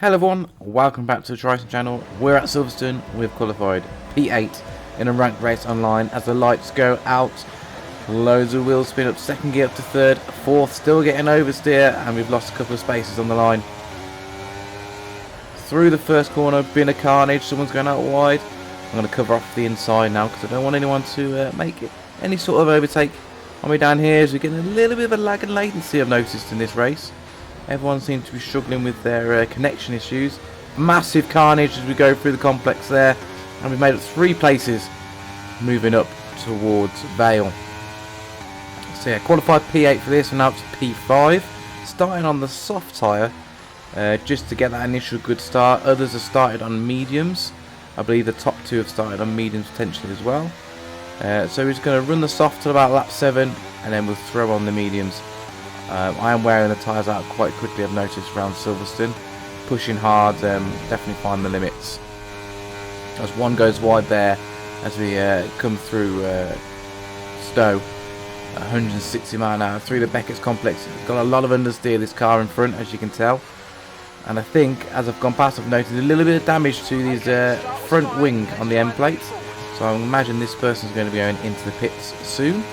Hello everyone, welcome back to the Triton channel. We're at Silverstone. We've qualified P8 in a ranked race online as the lights go out. Loads of wheel spin up, second gear up to third, fourth still getting oversteer, and we've lost a couple of spaces on the line. Through the first corner, been a carnage, someone's going out wide. I'm going to cover off the inside now because I don't want anyone to make it any sort of overtake on me down here, as we're getting a little bit of a lag and latency I've noticed in this race. Everyone seems to be struggling with their connection issues. Massive carnage as we go through the complex there, and we've made it 3 places moving up towards Vale. So yeah, qualified P8 for this, and now it's P5. Starting on the soft tyre, just to get that initial good start. Others have started on mediums. I believe the top 2 have started on mediums potentially as well. So we're just going to run the soft till about lap 7, and then we'll throw on the mediums. I am wearing the tyres out quite quickly, I've noticed, around Silverstone. Pushing hard, definitely find the limits. As one goes wide there, as we come through Stowe, 160 mph through the Beckett's complex. It's got a lot of understeer, this car in front, as you can tell. And I think, as I've gone past, I've noticed a little bit of damage to these front wing on the end plates. So I imagine this person's going to be going into the pits soon.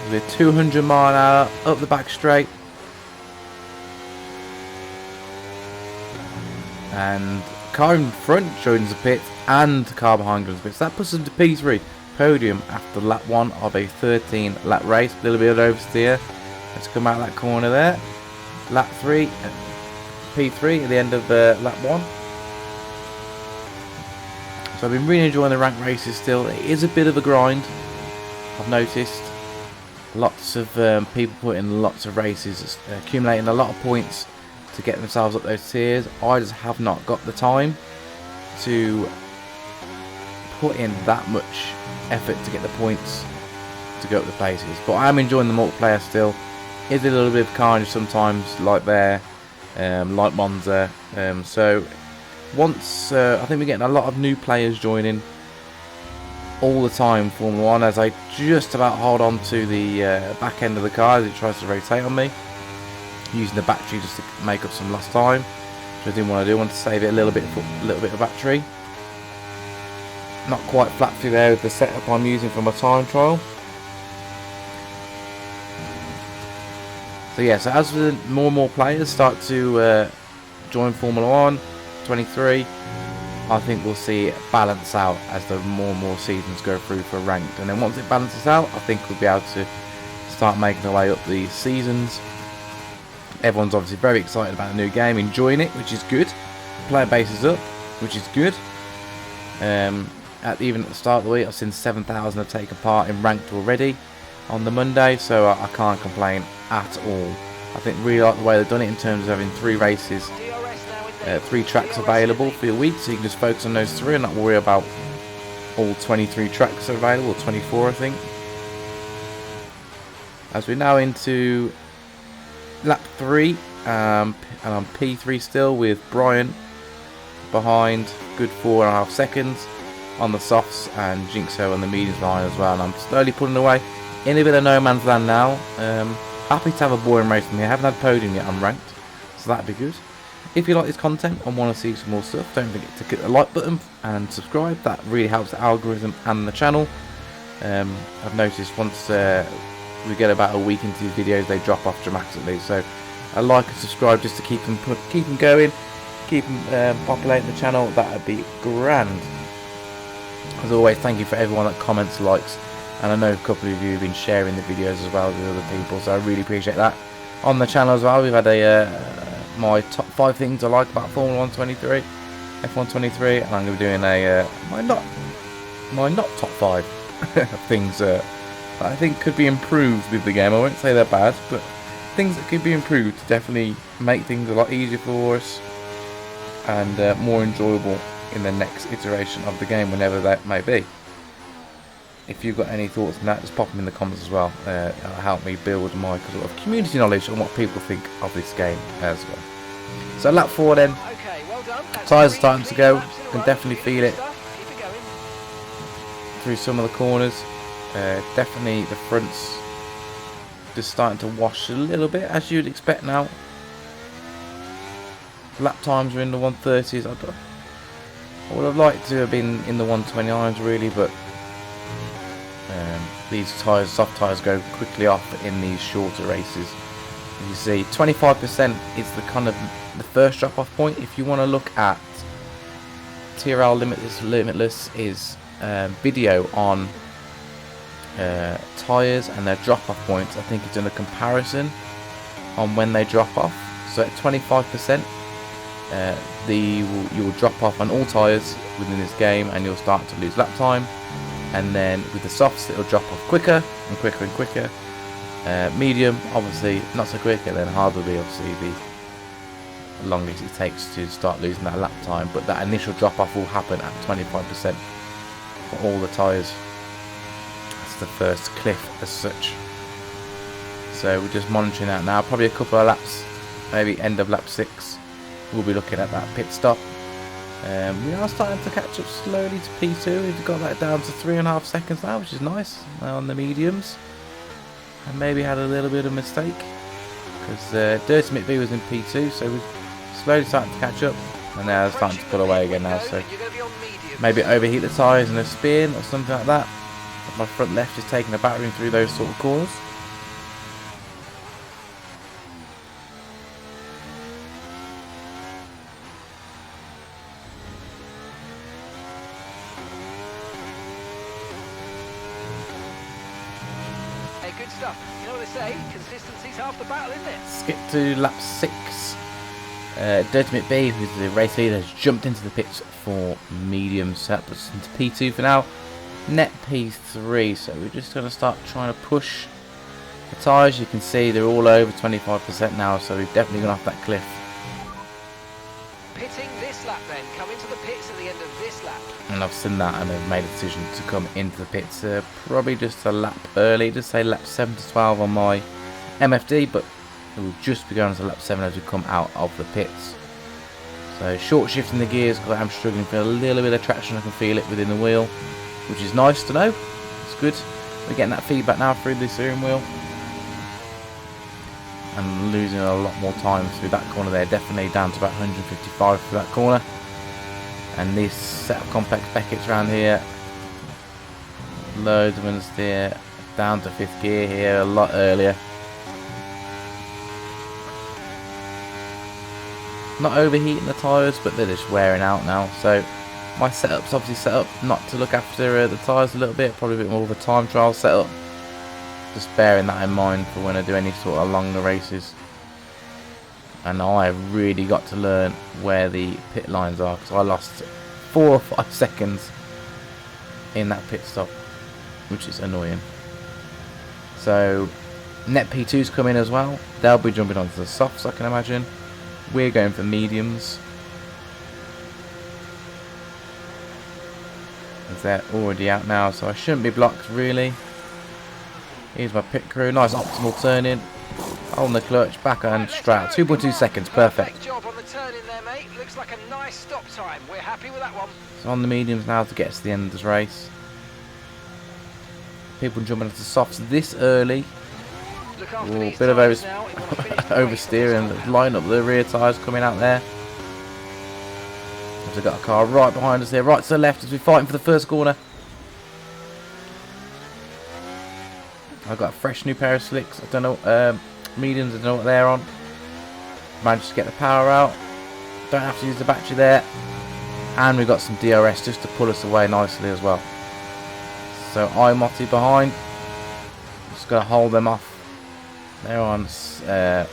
With 200 mph up the back straight, and car in front joins the pit and car behind joins the pit. So that puts us into P3 podium after lap 1 of a 13 lap race. A little bit of oversteer. Let's come out that corner there. Lap 3, P3 at the end of lap 1. So I've been really enjoying the ranked races still. It is a bit of a grind, I've noticed. Lots of people putting lots of races, accumulating a lot of points to get themselves up those tiers. I just have not got the time to put in that much effort to get the points to go up the places. But I am enjoying the multiplayer still. Is a little bit of carnage sometimes, like there, like Monza. So once I think we're getting a lot of new players joining all the time Formula 1, as I just about hold on to the back end of the car as it tries to rotate on me, using the battery just to make up some lost time, which I didn't want to do. I want to save it a little bit of battery. Not quite flat through there with the setup I'm using for my time trial. So yeah, so as more and more players start to join Formula 1 23, I think we'll see it balance out as the more and more seasons go through for ranked. And then once it balances out, I think we'll be able to start making our way up the seasons. Everyone's obviously very excited about the new game, enjoying it, which is good. Player base is up, which is good. Even at the start of the week, I've seen 7,000 have taken part in ranked already on the Monday, so I can't complain at all. I think really like the way they've done it in terms of having 3 races. 3 tracks available for your week, so you can just focus on those 3 and not worry about all 23 tracks available, or 24 I think. As we're now into lap 3, and I'm P3 still with Brian behind, good 4.5 seconds on the softs, and Jinxo on the mediums behind as well, and I'm slowly pulling away in a bit of no man's land now. Happy to have a boring race from here. I haven't had podium yet, I'm ranked, so that'd be good. If you like this content and want to see some more stuff, don't forget to click the like button and subscribe. That really helps the algorithm and the channel. I've noticed once we get about a week into these videos, they drop off dramatically. So a like and subscribe just to keep them going, keep them populating the channel. That would be grand. As always, thank you for everyone that comments, likes, and I know a couple of you have been sharing the videos as well with other people, so I really appreciate that. On the channel as well, we've had my top 5 things I like about Formula 1 23, F1 23, and I'm going to be doing my not top 5 things that I think could be improved with the game. I won't say they're bad, but things that could be improved to definitely make things a lot easier for us and more enjoyable in the next iteration of the game, whenever that may be. If you've got any thoughts on that, just pop them in the comments as well. It'll help me build my sort of community knowledge on what people think of this game as well. So lap 4 then. Tyres are starting to go. You can definitely feel it through some of the corners. Definitely the fronts just starting to wash a little bit, as you'd expect now. lap times are in the 130s. I would have liked to have been in the 129s really, but these tyres, soft tyres, go quickly off in these shorter races. As you see, 25% is the kind of the first drop-off point. If you want to look at TRL Limitless is video on tyres and their drop-off points. I think it's done a comparison on when they drop off. So at 25%, you will drop off on all tyres within this game, and you'll start to lose lap time. And then with the softs, it'll drop off quicker and quicker and quicker. Medium, obviously not so quick, and then hard will be obviously the longest it takes to start losing that lap time. But that initial drop off will happen at 25% for all the tyres. That's the first cliff as such. So we're just monitoring that now. Probably a couple of laps, maybe end of lap 6, we'll be looking at that pit stop. We are starting to catch up slowly to P2. We've got that down to 3.5 seconds now, which is nice on the mediums. And maybe had a little bit of mistake because Dirty McBee was in P2, so we're slowly starting to catch up, and now they're starting to pull away again now. So maybe overheat the tyres in a spin or something like that. My front left is taking a battering through those sort of corners. Good stuff. You know what they say? Consistency's half the battle, isn't it? Skip to lap 6. Dirty McBee, who's the race leader, has jumped into the pits for medium, so that puts us into P2 for now. Net P3, so we're just going to start trying to push the tyres. You can see they're all over 25% now, so we've definitely gone off that cliff. Pitting this lap then, come into the pits at the end of this lap. And I've seen that, and I've made a decision to come into the pits probably just a lap early, just say lap 7 to 12 on my MFD, but it will just be going to lap 7 as we come out of the pits. So short shifting the gears because I'm struggling for a little bit of traction. I can feel it within the wheel, which is nice to know. It's good. We're getting that feedback now through the steering wheel. I'm losing a lot more time through that corner there, definitely down to about 155 for that corner. And this set of complex Beckett's around here, loads of ones there, down to 5th gear here a lot earlier. Not overheating the tyres, but they're just wearing out now. So my setup's obviously set up not to look after the tyres a little bit, probably a bit more of a time trial setup. Just bearing that in mind for when I do any sort of longer races. And I have really got to learn where the pit lines are, because I lost 4 or 5 seconds in that pit stop, which is annoying. So Net P2's come in as well. They'll be jumping onto the softs, I can imagine. We're going for mediums, as they're already out now, so I shouldn't be blocked really. Here's my pit crew, nice optimal turn in. On the clutch, back and straight out. 2.2 seconds, perfect. Job on the turn in there, mate. Looks like a nice stop time. We're happy with that one. So on the mediums now to get us to the end of this race. People jumping into softs this early. Ooh, bit of oversteer and line up the rear tyres coming out there. We've got a car right behind us here, right to the left as we're fighting for the first corner. I've got a fresh new pair of slicks. I don't know, mediums, I don't know what they're on. Managed to get the power out. Don't have to use the battery there. And we've got some DRS just to pull us away nicely as well. So IMB behind. Just got to hold them off. They're on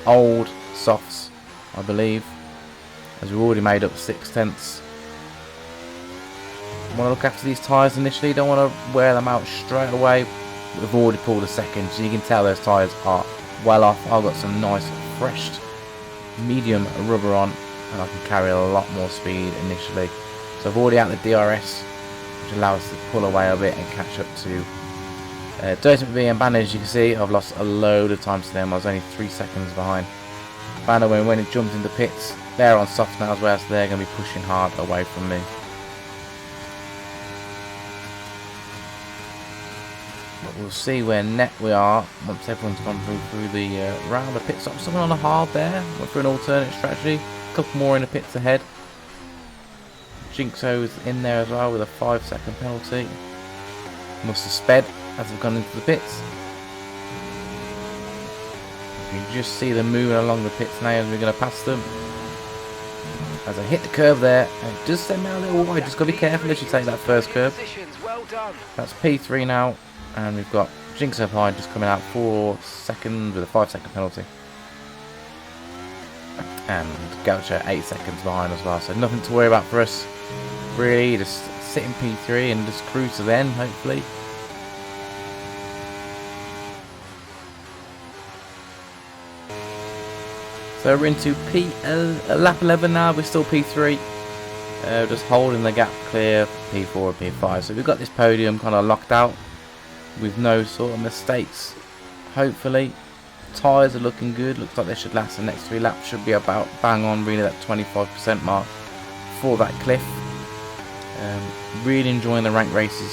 old softs, I believe, as we've already made up 6/10. Want to look after these tyres initially. Don't want to wear them out straight away. We've already pulled a second, so you can tell those tyres are well off. I've got some nice fresh medium rubber on, and I can carry a lot more speed initially. So I've already out the DRS, which allows us to pull away a bit and catch up to Dirty McBee and Banner. As you can see, I've lost a load of time to them. I was only 3 seconds behind. Banner, when it jumped into pits, they're on soft now as well, so they're going to be pushing hard away from me. But we'll see where net we are once everyone's gone through the round of pit stop. Someone on a hard there, went for an alternate strategy. couple more in the pits ahead. Jinxo's in there as well with a 5-second penalty. Must have sped as they've gone into the pits. You can just see them moving along the pits now as we're going to pass them. As I hit the curve there, and it does send me a little wide. Just got to be careful as you take that first curve. That's P3 now, and we've got Jinx up high just coming out 4 seconds with a 5-second penalty. And Gaucho 8 seconds behind as well, so nothing to worry about for us. Really, just sit in P3 and just cruise to the end, hopefully. So we're into lap 11 now. We're still P3, just holding the gap clear for P4 and P5. So we've got this podium kind of locked out with no sort of mistakes. Hopefully, tyres are looking good. Looks like they should last the next 3 laps. Should be about bang on, really, that 25% mark for that cliff. Really enjoying the rank races,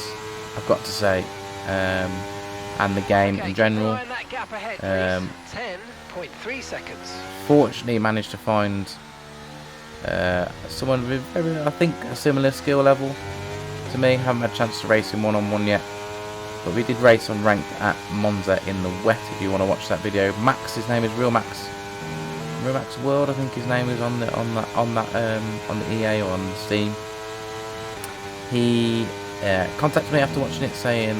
I've got to say, and the game in general. 10.3 seconds. Fortunately, managed to find someone with very, I think, a similar skill level to me. Haven't had a chance to race him one-on-one yet, but we did race on ranked at Monza in the wet. If you want to watch that video, Max, his name is Real Max World, I think his name is on the EA or on Steam. He contacted me after watching it saying,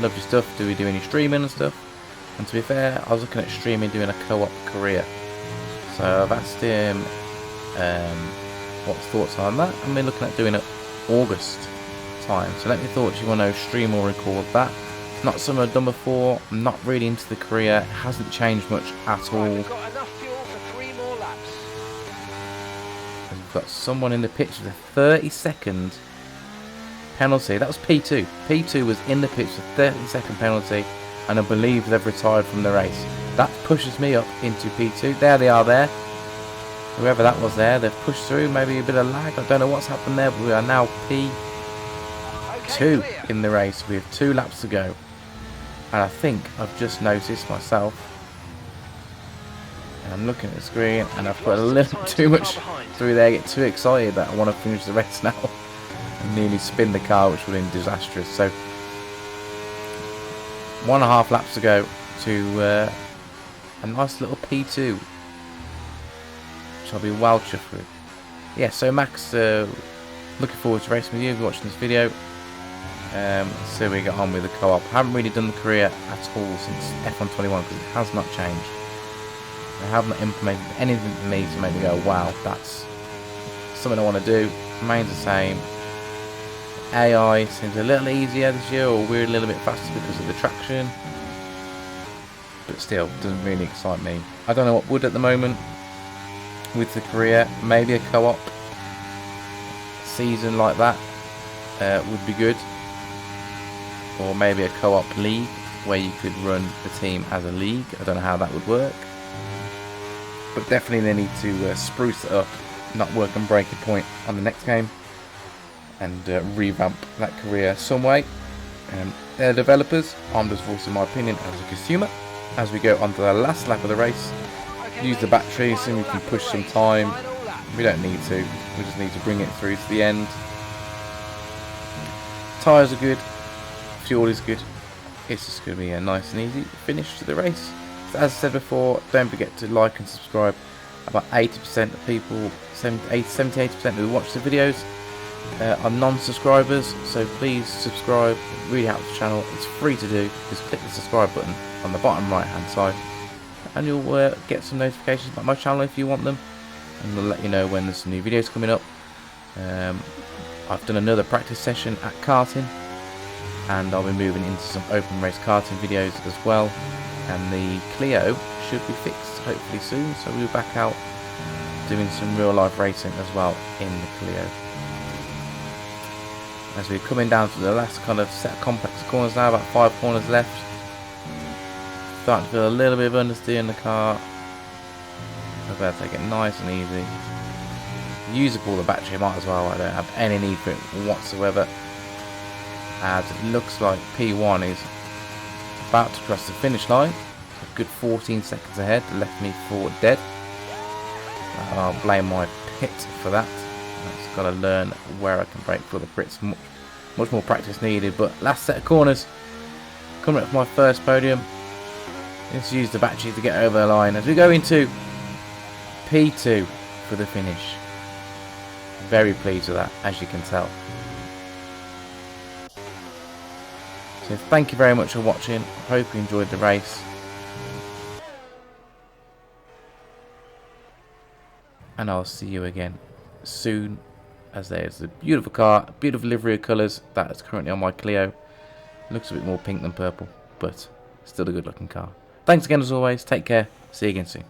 "Love your stuff. Do we do any streaming and stuff?" And to be fair, I was looking at streaming, doing a co-op career. So I've asked him what his thoughts are on that, and we're looking at doing it August time. So let me thoughts you want to stream or record that. It's not something I've done before. I'm not really into the career. It hasn't changed much at all. We've got enough fuel for 3 more laps. And we've got someone in the pitch with a 30-second penalty. That was P2. P2 was in the pitch with a 30-second penalty, and I believe they've retired from the race. That pushes me up into P2. There they are there. Whoever that was there, they've pushed through. Maybe a bit of lag. I don't know what's happened there, but we are now P2 in the race. We have 2 laps to go. And I think I've just noticed myself. And I'm looking at the screen, and I've put a little too much through there. I get too excited that I want to finish the race now. And nearly spin the car, which would have been disastrous. So 1.5 laps to go to a nice little P2, which I'll be well chuffed with. Yeah, so Max, looking forward to racing with you if you're watching this video. So we get on with the co-op. Haven't really done the career at all since F121 because it has not changed. They have not implemented anything for me to make me go, wow, that's something I want to do. Remains the same. AI seems a little easier this year, or we're a little bit faster because of the traction, but still doesn't really excite me. I don't know what would at the moment with the career. Maybe a co-op season like that would be good, or maybe a co-op league where you could run the team as a league. I don't know how that would work, but definitely they need to spruce it up, not work and break a point on the next game, and revamp that career some way. They're developers. I'm just voicing my opinion as a consumer. As we go on to the last lap of the race, use the battery so we can push some time. We don't need to. We just need to bring it through to the end. Tyres are good. Fuel is good. It's just going to be a nice and easy finish to the race. So as I said before, don't forget to like and subscribe. About 80% of people, 70-80% who watch the videos are non-subscribers, so please subscribe. It really helps the channel. It's free to do. Just click the subscribe button on the bottom right hand side, and you'll get some notifications about my channel if you want them, and we'll let you know when there's some new videos coming up. I've done another practice session at karting, and I'll be moving into some open race karting videos as well, and the Clio should be fixed hopefully soon, so we'll be back out doing some real life racing as well in the Clio. As we're coming down to the last kind of set of complex corners now, about 5 corners left. Starting to feel a little bit of understeer in the car. I'm about to take it nice and easy. Use up all the battery, might as well. I don't have any need for it whatsoever. As it looks like P1 is about to cross the finish line. A good 14 seconds ahead, left me for dead. And I'll blame my pit for that. I've just got to learn where I can brake for the pits. Much more practice needed. But last set of corners. Coming up for my first podium. Let's use the battery to get over the line as we go into P2 for the finish. Very pleased with that, as you can tell. So thank you very much for watching. I hope you enjoyed the race. And I'll see you again soon, as there's a beautiful car, beautiful livery of colours that is currently on my Clio. Looks a bit more pink than purple, but still a good looking car. Thanks again as always. Take care. See you again soon.